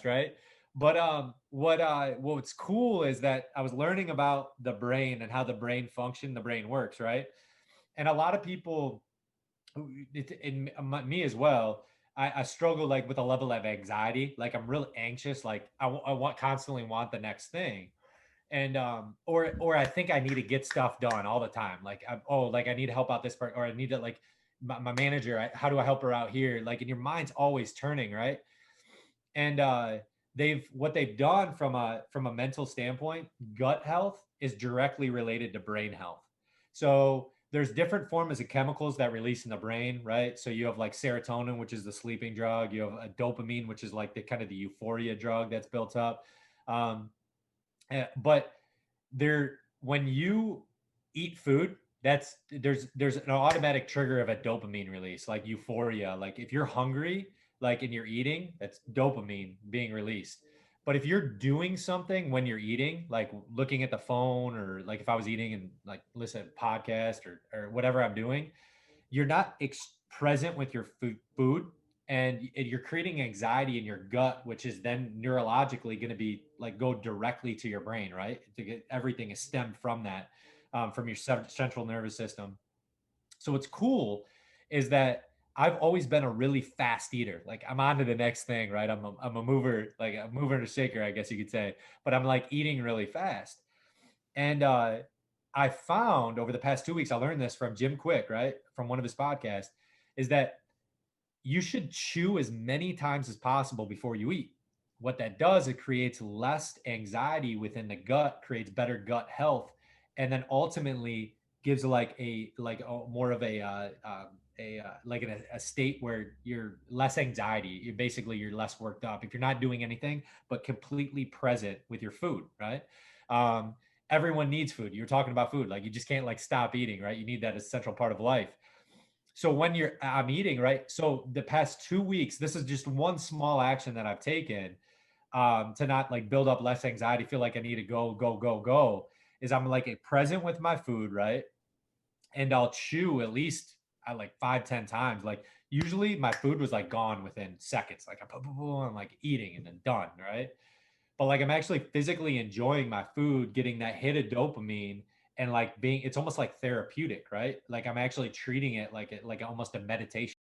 right? But what's cool is that I was learning about the brain and how the brain function, the brain works, right? And a lot of people, in me as well, I struggle like with a level of anxiety. Like I'm real anxious. Like I want constantly want the next thing, and or I think I need to get stuff done all the time. Like oh, like I need to help out this part, or I need to like my manager. How do I help her out here? Like, and your mind's always turning, right? And they've what they've done from a mental standpoint, gut health is directly related to brain health. So there's different forms of chemicals that release in the brain, right? So you have like serotonin, which is the sleeping drug. You have a dopamine, which is like the kind of the euphoria drug that's built up. Um, but there, when you eat food, there's an automatic trigger of a dopamine release, like euphoria. Like if you're hungry, like and you're eating, that's dopamine being released. But if you're doing something when you're eating, like looking at the phone, or like if I was eating and like listen to a podcast, or whatever I'm doing, you're not present with your food, and you're creating anxiety in your gut, which is then neurologically going to be like go directly to your brain, right? To get everything is stemmed from that, from your central nervous system. So what's cool is that I've always been a really fast eater. Like I'm on to the next thing, right? I'm a mover, like a mover and a shaker, I guess you could say. But I'm like eating really fast. And I found over the past 2 weeks, I learned this from Jim Kwik, right? From one of his podcasts, is that you should chew as many times as possible before you eat. What that does, it creates less anxiety within the gut, creates better gut health, and then ultimately gives like a more of like a state where you're less anxiety. You're less worked up if you're not doing anything, but completely present with your food, right? Um, Everyone needs food. You're talking about food, like you just can't like stop eating, right? You need that as a central part of life. So when I'm eating, right? So the past 2 weeks, this is just one small action that I've taken, to not like build up less anxiety, feel like I need to go, go, go, go, is I'm like a present with my food, right? And I'll chew at least I like 5, 10 times. Like usually my food was like gone within seconds. Like I'm like eating and then done, right? But like I'm actually physically enjoying my food, getting that hit of dopamine, and like being it's almost like therapeutic, right? Like I'm actually treating it like almost a meditation.